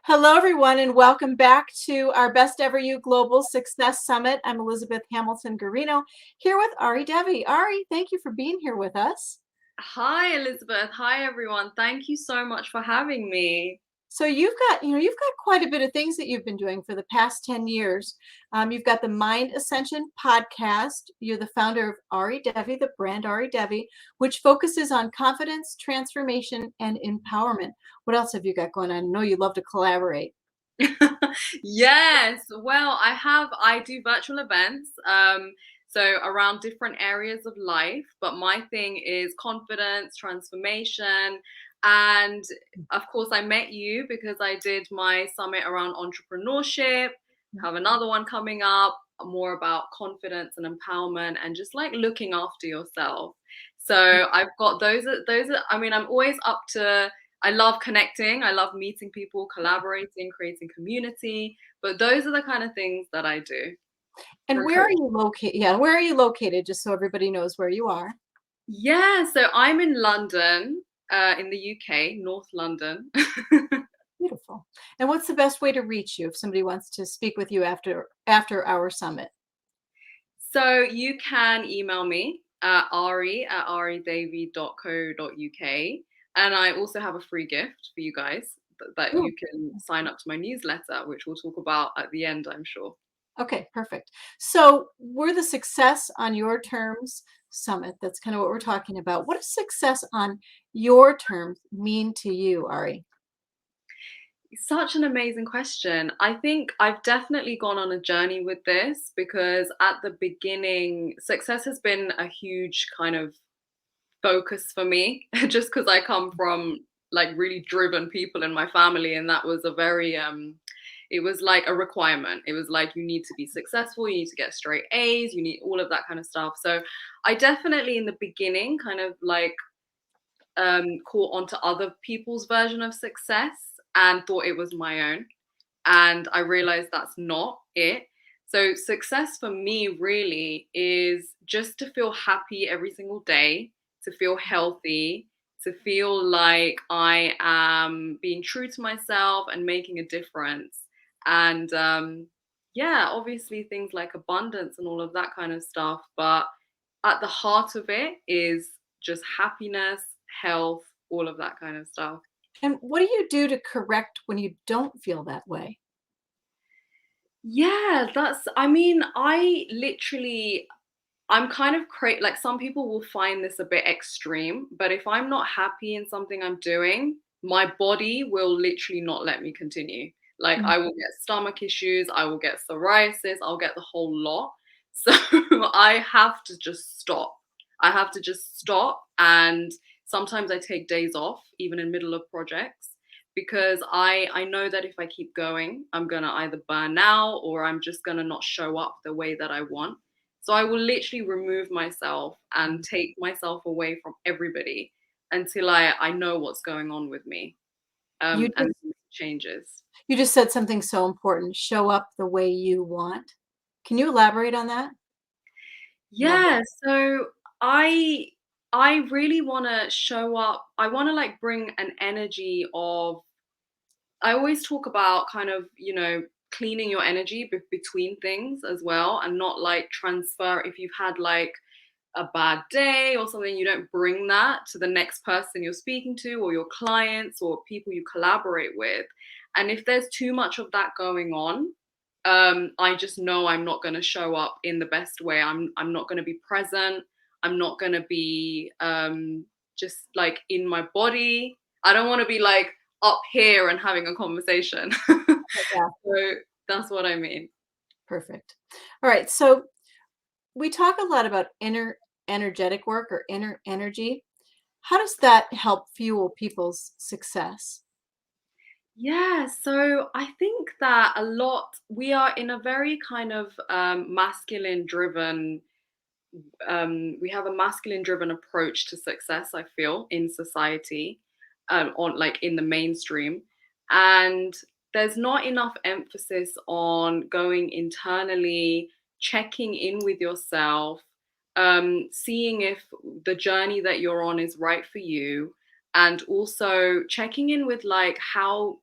Hello, everyone, and welcome back to our Best Ever You Global Success Summit. I'm Elizabeth Hamilton-Guarino here with Ari Devi. Ari, thank you for being here with us. Hi, Elizabeth. Hi, everyone. Thank you so much for having me. So you've got quite a bit of things that you've been doing for the past 10 years. You've got the Mind Ascension podcast. You're the founder of Ari Devi, the brand Ari Devi, which focuses on confidence, transformation, and empowerment. What else have you got going on? I know you love to collaborate. Yes. Well, I do virtual events, so around different areas of life, but my thing is confidence, transformation, and of course, I met you because I did my summit around entrepreneurship, have another one coming up, more about confidence and empowerment and just like looking after yourself. So I've got I mean, I'm always up to I love connecting. I love meeting people, collaborating, creating community. But those are the kind of things that I do And for where are career. you located? Yeah, where are you located? Just so everybody knows where you are. Yeah, so I'm in London, in the UK, North London. Beautiful. And what's the best way to reach you if somebody wants to speak with you after our summit? So you can email me at ari@aridavy.co.uk. And I also have a free gift for you guys that Ooh, you can sign up to my newsletter, which we'll talk about at the end, I'm sure. okay, perfect. So we're the Success on Your Terms Summit. That's kind of what we're talking about. What does success on your terms mean to you, Ari? Such an amazing question. I think I've definitely gone on a journey with this because at the beginning, success has been a huge kind of focus for me, just because I come from like really driven people in my family, and that was a very it was like a requirement. It was like you need to be successful, you need to get straight A's, you need all of that kind of stuff. So I definitely in the beginning kind of like caught on to other people's version of success and thought it was my own. And I realized that's not it. So, success for me really is just to feel happy every single day, to feel healthy, to feel like I am being true to myself and making a difference. And yeah, obviously things like abundance and all of that kind of stuff. But at the heart of it is just happiness, health, all of that kind of stuff. And what do you do to correct when you don't feel that way? Yeah, I mean, I'm kind of like some people will find this a bit extreme, but if I'm not happy in something I'm doing, my body will literally not let me continue. Like Mm. I will get stomach issues, I will get psoriasis, I'll get the whole lot. So I have to just stop. I have to just stop, and sometimes I take days off even in middle of projects because I know that if I keep going, I'm going to either burn out or I'm just going to not show up the way that I want. So I will literally remove myself and take myself away from everybody until I know what's going on with me, You and just make changes. you just said something so important. Show up the way you want. Can you elaborate on that? Love Yeah, so I I really want to show up. I want to like bring an energy of I always talk about kind of, cleaning your energy between things as well and not like transfer if you've had like a bad day or something, you don't bring that to the next person you're speaking to or your clients or people you collaborate with. And if there's too much of that going on, I just know I'm not going to show up in the best way. I'm not going to be present. I'm not going to be just like in my body. I don't want to be like up here and having a conversation. that. So that's what I mean. Perfect. All right. So we talk a lot about inner energetic work or inner energy. How does that help fuel people's success? Yeah, so I think that a lot we are in a very kind of masculine driven we have a masculine driven approach to success, I feel, in society, on like in the mainstream. And there's not enough emphasis on going internally, checking in with yourself, seeing if the journey that you're on is right for you, and also checking in with like how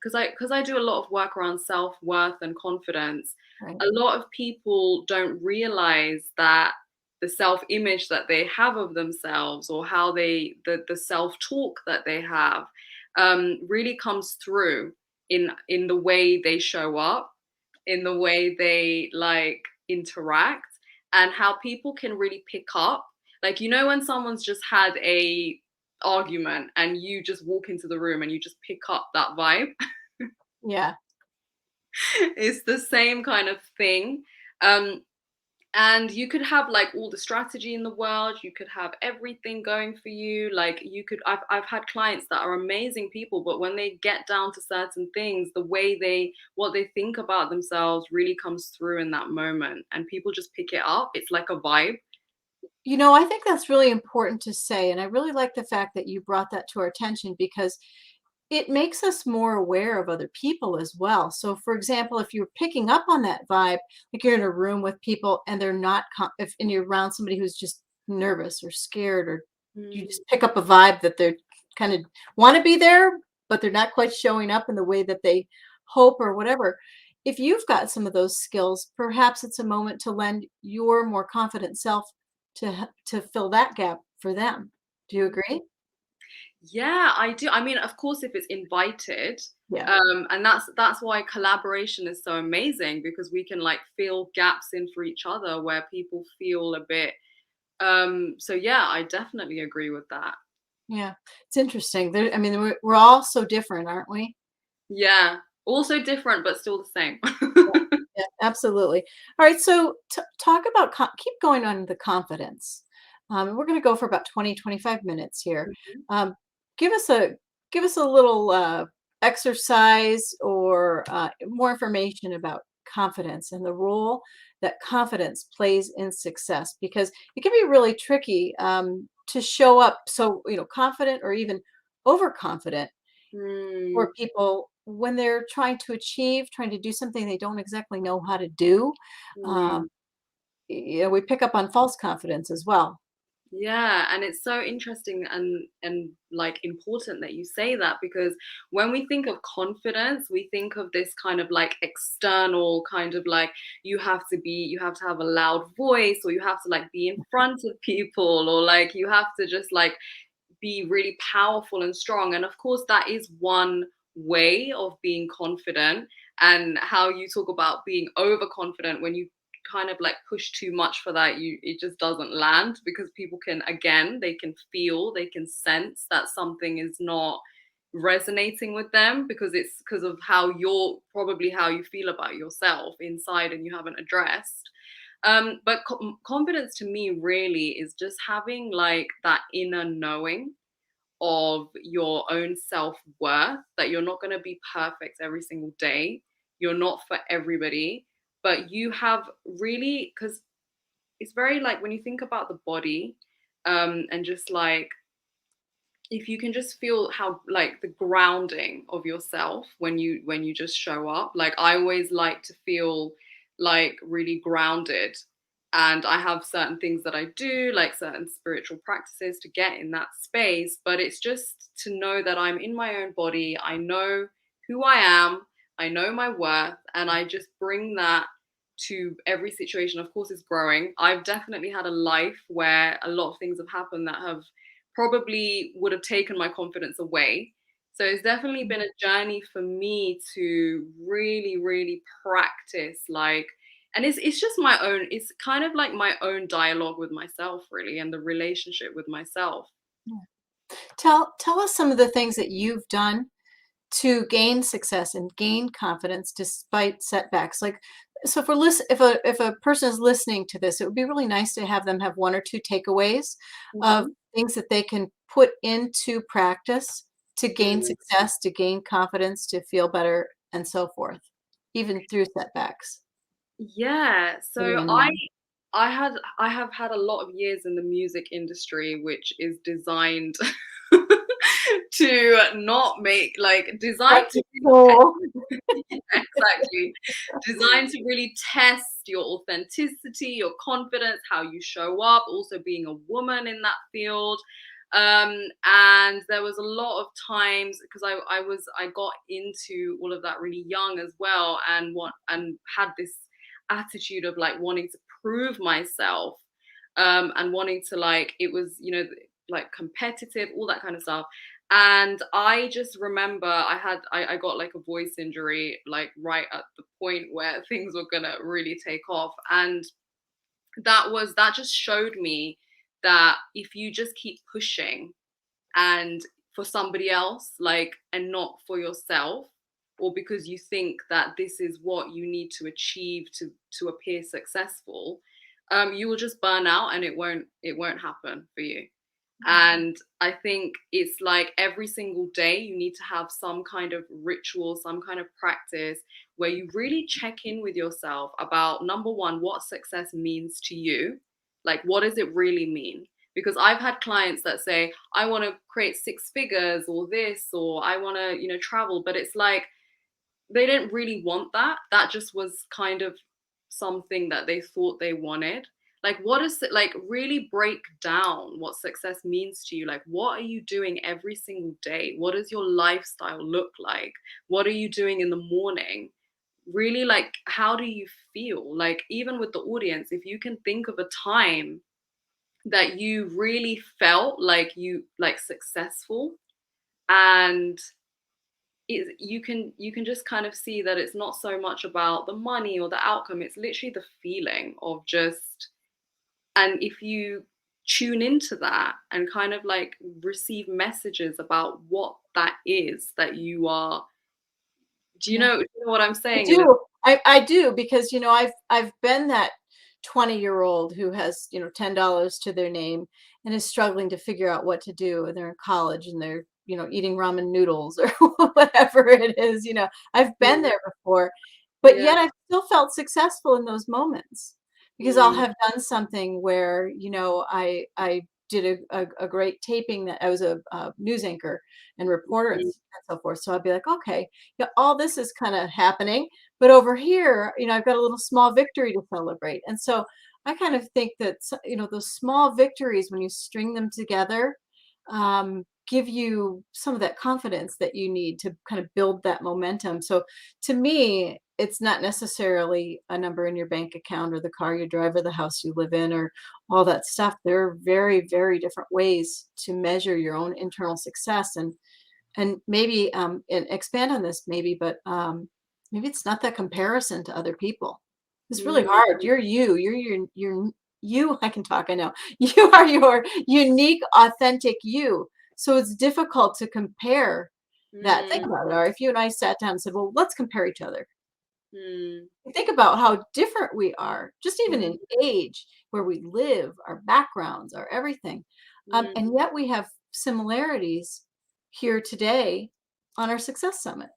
because I do a lot of work around self-worth and confidence, Right. a lot of people don't realize that the self-image that they have of themselves, or how the self-talk that they have, really comes through in the way they show up, in the way they like interact, and how people can really pick up. Like, when someone's just had a argument and you just walk into the room and you just pick up that vibe. Yeah. It's the same kind of thing. Um, and you could have like all the strategy in the world, you could have everything going for you. Like, I've had clients that are amazing people, but when they get down to certain things, the way what they think about themselves really comes through in that moment, and people just pick it up. It's like a vibe. I think that's really important to say. And I really like the fact that you brought that to our attention because it makes us more aware of other people as well. So, for example, if you're picking up on that vibe, like you're in a room with people and they're not, and you're around somebody who's just nervous or scared, or you Mm, just pick up a vibe that they're kind of want to be there, but they're not quite showing up in the way that they hope or whatever. If you've got some of those skills, perhaps it's a moment to lend your more confident self to fill that gap for them. Do you mm. agree? Yeah, I do. I mean, of course, if it's invited, Yeah. and that's why collaboration is so amazing, because we can like fill gaps in for each other where people feel a bit. So yeah, I definitely agree with that. Yeah, it's interesting. I mean, we're all so different, aren't we? Yeah, also different but still the same. Yeah, yeah, absolutely. All right, so talk about keep going on the confidence. We're going to go for about 20-25 minutes here. Mhm. Um, give us a give us a little exercise or more information about confidence and the role that confidence plays in success, because it can be really tricky to show up so confident or even overconfident Mm, for people when they're trying to do something they don't exactly know how to do. mm. Um, we pick up on false confidence as well. Yeah, and it's so interesting and like important that you say that, because when we think of confidence, we think of this kind of like external kind of like, you have to have a loud voice, or you have to like be in front of people, or like you have to just like be really powerful and strong. And of course, that is one way of being confident. And how you talk about being overconfident, when you kind of like push too much for that, it just doesn't land, because people can, again, they can feel, they can sense that something is not resonating with them, because it's because of how you feel about yourself inside and you haven't addressed. But confidence to me really is just having like that inner knowing of your own self-worth, that you're not going to be perfect every single day. You're not for everybody, but you have really, because it's very like when you think about the body, and just like, if you can just feel how like the grounding of yourself when you just show up. Like, I always like to feel like really grounded, and I have certain things that I do, like certain spiritual practices to get in that space, but it's just to know that I'm in my own body, I know who I am, I know my worth, and I just bring that to every situation. Of course, it's growing. I've definitely had a life where a lot of things have happened that have probably would have taken my confidence away. So it's definitely been a journey for me to really, really practice, like, and it's just my own, it's kind of like my own dialogue with myself, really, and the relationship with myself. Yeah. Tell us some of the things that you've done to gain success and gain confidence despite setbacks. Like, so if we're if a person is listening to this, it would be really nice to have them have one or two takeaways of Mhm. things that they can put into practice to gain Mm. success, to gain confidence, to feel better, and so forth, even through setbacks. Yeah, What do so you I know? I had I have had a lot of years in the music industry, which is designed to not make like What designed to the really soul? yeah, exactly. Designed to really test your authenticity, your confidence, how you show up, also being a woman in that field. And there was a lot of times because I got into all of that really young as well, and had this attitude of like wanting to prove myself, and wanting to like it was like competitive, all that kind of stuff. And I just remember I got like a voice injury like right at the point where things were gonna really take off. And that just showed me that if you just keep pushing and for somebody else, like, and not for yourself, or because you think that this is what you need to achieve to appear successful, you will just burn out and it won't happen for you. And I think it's like every single day you need to have some kind of ritual, some kind of practice where you really check in with yourself about number one, what success means to you. Like, what does it really mean? Because I've had clients that say, I want to create six figures or this, or I want to, travel. But it's like, they didn't really want that. That just was kind of something that they thought they wanted. Like, what is it like? Really break down what success means to you. Like, what are you doing every single day? What does your lifestyle look like? What are you doing in the morning? Really, like, how do you feel? Like, even with the audience, if you can think of a time that you really felt like successful, and you can just kind of see that it's not so much about the money or the outcome. It's literally the feeling of just, and if you tune into that and kind of like receive messages about what that is that you are, Yeah. do you know what I'm I saying? And do. I do because I've been that 20-year-old who has, $10 to their name and is struggling to figure out what to do. And they're in college and they're, eating ramen noodles or whatever it is. I've been mm, there before, but yeah. yet I've still felt successful in those moments because I'll mm, have done something where, I did a great taping that I was a news anchor and reporter and mm, so forth. So I'd be like, okay, yeah, all this is kind of happening, but over here, I've got a little small victory to celebrate. And so I kind of think that, those small victories, when you string them together, give you some of that confidence that you need to kind of build that momentum. So to me, it's not necessarily a number in your bank account or the car you drive or the house you live in or all that stuff. There are very, very different ways to measure your own internal success. And maybe and expand on this maybe, but maybe it's not that comparison to other people. It's really mm, hard. You're you. I can talk, I know. You are your unique, authentic you. So it's difficult to compare that. Think mm, about it. Or if you and I sat down and said, well, let's compare each other. mm, Think about how different we are, just even mm, in age, where we live, our backgrounds, our everything. mm. And yet we have similarities here today on our Success Summit.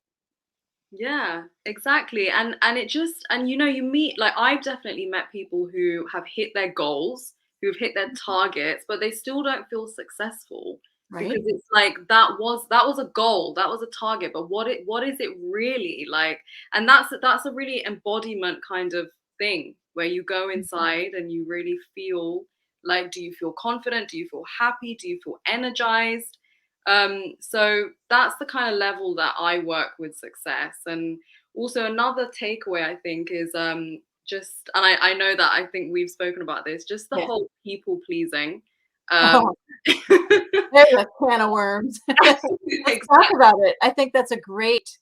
Yeah, exactly. And it just, and you meet, like, I've definitely met people who have hit their goals, who've hit their targets, but they still don't feel successful, because Right? it's like that was a goal, that was a target, but what is it really like? And that's a really embodiment kind of thing where you go inside and you really feel like, do you feel confident? Do you feel happy? Do you feel energized? So that's the kind of level that I work with success. And also another takeaway I think is just, and I know that I think we've spoken about this, just the Yeah. whole people pleasing. Um, Oh, there's a can of worms. Let's talk exactly. about it. I think that's a great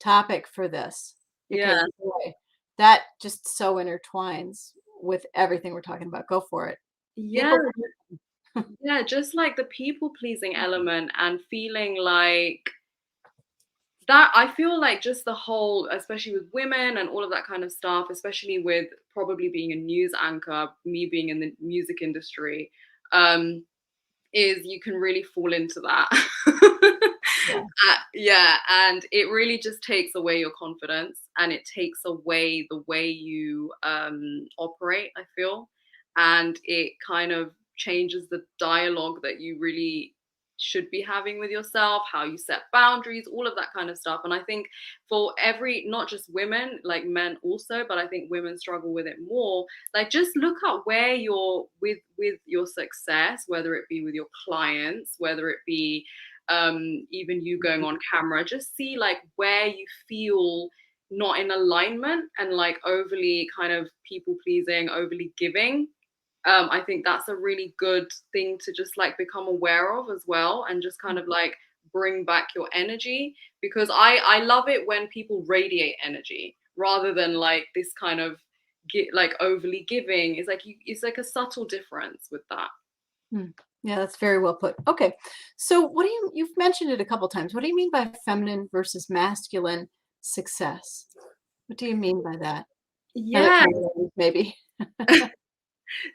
topic for this because Yeah. boy, that just so intertwines with everything we're talking about. Go for it. Yeah. People. Yeah. Just like the people pleasing element and feeling like that. I feel like just the whole, especially with women and all of that kind of stuff, especially with probably being a news anchor, me being in the music industry, um, is you can really fall into that. Yeah. Yeah, and it really just takes away your confidence, and it takes away the way you operate, I feel. And it kind of changes the dialogue that you really should be having with yourself, how you set boundaries, all of that kind of stuff. And I think for not just women, like men also, but I think women struggle with it more. Like just look at where you're with your success, whether it be with your clients, whether it be even you going on camera, just see like where you feel not in alignment and like overly kind of people pleasing, overly giving. I think that's a really good thing to just like become aware of as well, and just kind of like bring back your energy, because I love it when people radiate energy rather than like this kind of like overly giving. It's like it's like a subtle difference with that. Hmm. Yeah, that's very well put. Okay. So you've mentioned it a couple times. What do you mean by feminine versus masculine success? What do you mean by that? Now that Yeah. kind of maybe.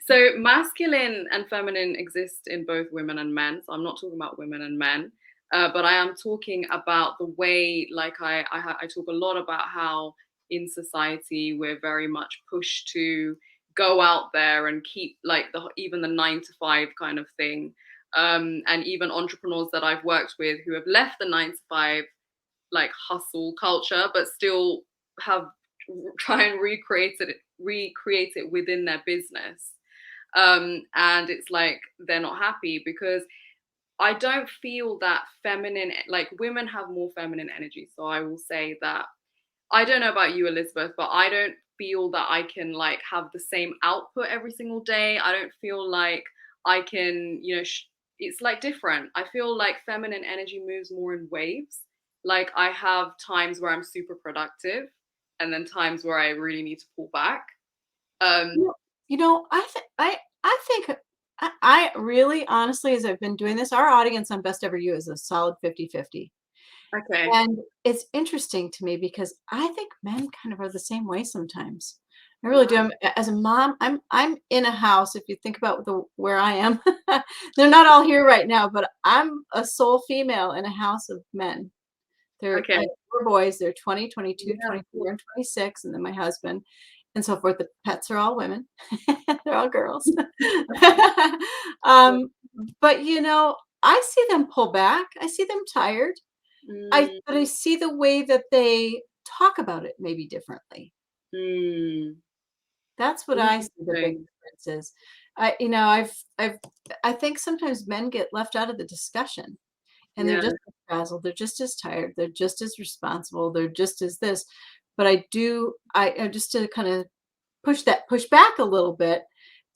So masculine and feminine exist in both women and men. So I'm not talking about women and men, but I am talking about the way, like I talk a lot about how in society we're very much pushed to go out there and keep like even the 9 to 5 kind of thing, and even entrepreneurs that I've worked with who have left the 9 to 5 like hustle culture, but still have try and recreate it within their business. And it's like they're not happy because I don't feel that feminine, like women have more feminine energy. So I will say that I don't know about you, Elizabeth, but I don't feel that I can like have the same output every single day. I don't feel like I can, it's like different. I feel like feminine energy moves more in waves. Like I have times where I'm super productive and then times where I really need to pull back. Um, You you know, I think I really honestly, as I've been doing this, our audience on Best Ever You is a solid 50-50. okay. And it's interesting to me because I think men kind of are the same way sometimes. I really do. Wow. As a mom, I'm in a house. If you think about where I am, they're not all here right now, but I'm a sole female in a house of men. Okay. I have 4 boys. They're 20, 22, Yeah. 24, and 26, and then my husband, and so forth. The pets are all women. They're all girls. Um, but, I see them pull back. I see them tired. Mm, But I see the way that they talk about it maybe differently. mm. That's what I see the big Interesting. difference is. I've I think sometimes men get left out of the discussion. And they're Yeah. just as frazzled, they're just as tired, they're just as responsible, they're just as this. But I just to kind of push back a little bit,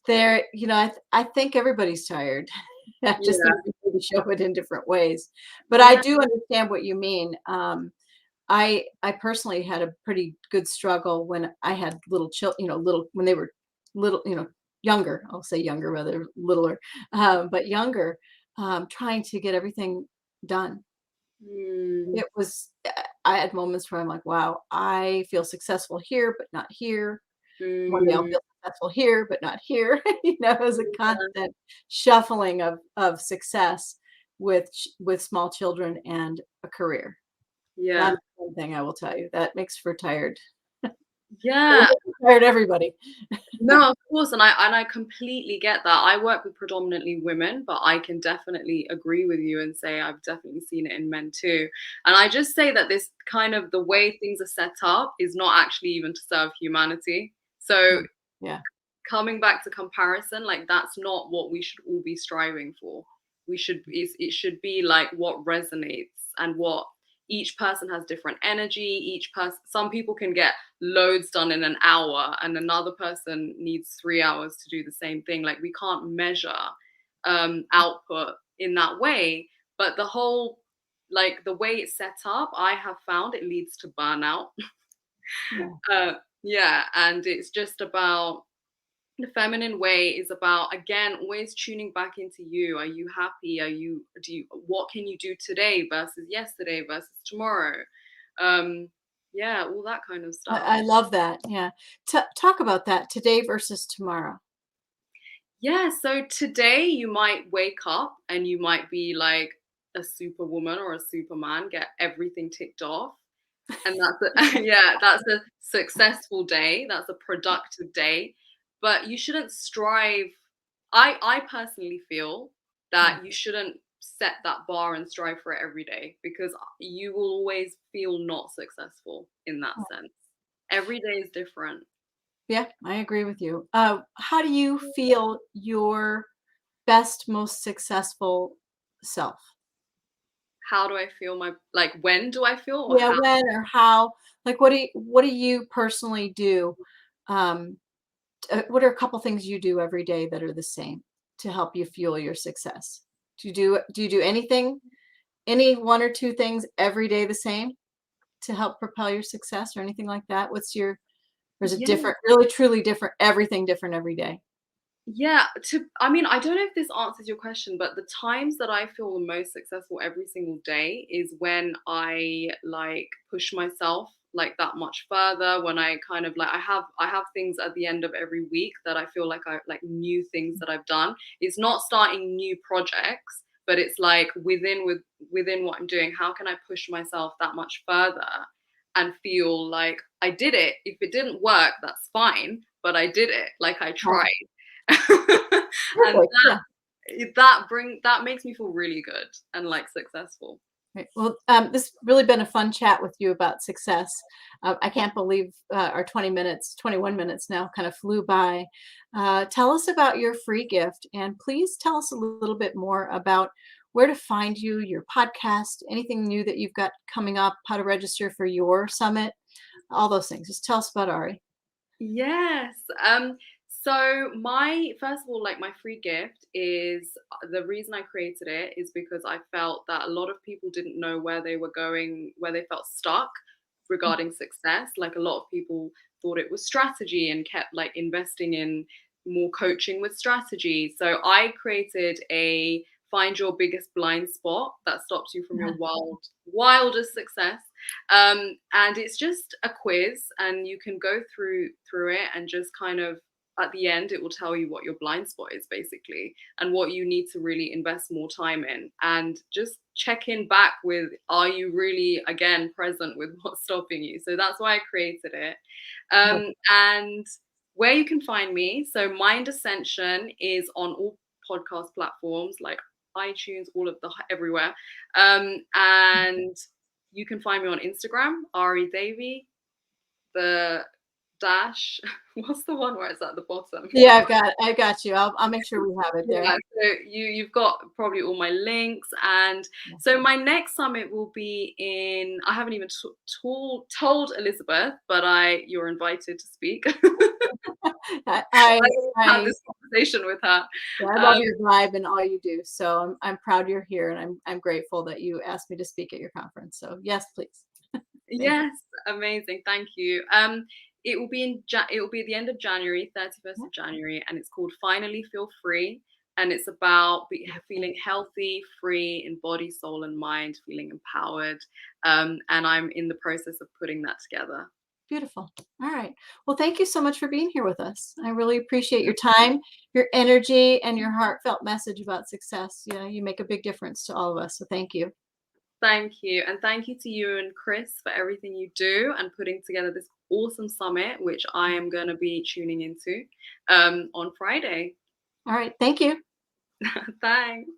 I think everybody's tired. I just Yeah. think we need to show it in different ways. But I Yeah. do understand what you mean. I personally had a pretty good struggle when I had little little when they were little, younger. I'll say younger rather littler, but younger, trying to get everything done. Mm, It was I had moments where I'm like, "Wow, I feel successful here, but not here." One day I'll mm. feel successful here, but not here. It was a Yeah. constant shuffling of success with small children and a career. Yeah. That's one thing I will tell you. That makes for tired. It Yeah. makes for tired everybody. No, of course, and I completely get that. I work with predominantly women, but I can definitely agree with you and say I've definitely seen it in men too. And I just say that this kind of the way things are set up is not actually even to serve humanity. So Mm, yeah. coming back to comparison, like that's not what we should all be striving for. It should be like what resonates and what each person has different energy. Each person, some people can get loads done in an hour and another person needs 3 hours to do the same thing. Like we can't measure output in that way, but the whole like the way it's set up, I have found it leads to burnout. Yeah. Yeah, and it's just about the feminine way is about again always tuning back into you. Are you happy? What can you do today versus yesterday versus tomorrow? um yeah, all that kind of stuff. I love that. Yeah. Talk about that today versus tomorrow. Yeah, so today you might wake up and you might be like a superwoman or a superman, get everything ticked off, and that's a yeah, that's a successful day, that's a productive day. But you shouldn't strive. I personally feel Yeah. that you shouldn't set that bar and strive for it every day, because you will always feel not successful in that sense. Every day is different. Yeah, I agree with you. How do you feel your best, most successful self? How do I feel my like when do I feel or Yeah, how? when or how? Like, what do you personally do? Um, what are a couple things you do every day that are the same to help you fuel your success? Do you do anything, any one or two things every day the same to help propel your success or anything like that? What's your or is it Yeah. different, really truly different, everything different every day? Yeah, I mean, I don't know if this answers your question, but the times that I feel the most successful every single day is when I like push myself like that much further, when I kind of like I have things at the end of every week that I feel like I like new things that I've done. It's not starting new projects, but it's like within what I'm doing, how can I push myself that much further and feel like I did it? If it didn't work, that's fine, but I did it, like I Right. tried. And Perfect. Yeah. that makes me feel really good and like successful. Right. Well, this really been a fun chat with you about success. I can't believe our 20 minutes, 21 minutes now kind of flew by. Tell us about your free gift, and please tell us a little bit more about where to find you, your podcast, anything new that you've got coming up, how to register for your summit, all those things. Just tell us about Ari. Yes. So my first of all, like my free gift is the reason I created it is because I felt that a lot of people didn't know where they were going, where they felt stuck regarding success. Like a lot of people thought it was strategy and kept like investing in more coaching with strategy. So I created a find your biggest blind spot that stops you from your wildest success. And it's just a quiz, and you can go through it and just kind of at the end it will tell you what your blind spot is basically and what you need to really invest more time in, and just check in back with, are you really again present with what's stopping you? So that's why I created it. And where you can find me, so Mind Ascension is on all podcast platforms like iTunes, all of the everywhere. And you can find me on Instagram, Ari Devi, the dash. What's the one where it's at the bottom? Yeah, I got you. I'll make sure we have it there. Yeah, so you've got probably all my links, and so my next summit will be in. I haven't even told Elizabeth, but you're invited to speak. I, I I, had I this conversation with her. Yeah, I love Um, your vibe and all you do. So I'm proud you're here, and I'm grateful that you asked me to speak at your conference. So yes, please. Thank you. Yes, amazing. Thank you. It will be it will be at the end of January, 31st Yeah, of January, and it's called Finally Feel Free. And it's about feeling healthy, free in body, soul, and mind, feeling empowered. And I'm in the process of putting that together. beautiful. All right. Well, thank you so much for being here with us. I really appreciate your time, your energy, and your heartfelt message about success. Yeah, you make a big difference to all of us. So thank you. Thank you. And thank you to you and Chris for everything you do and putting together this awesome summit, which I am going to be tuning into on Friday. All right. Thank you. Thanks.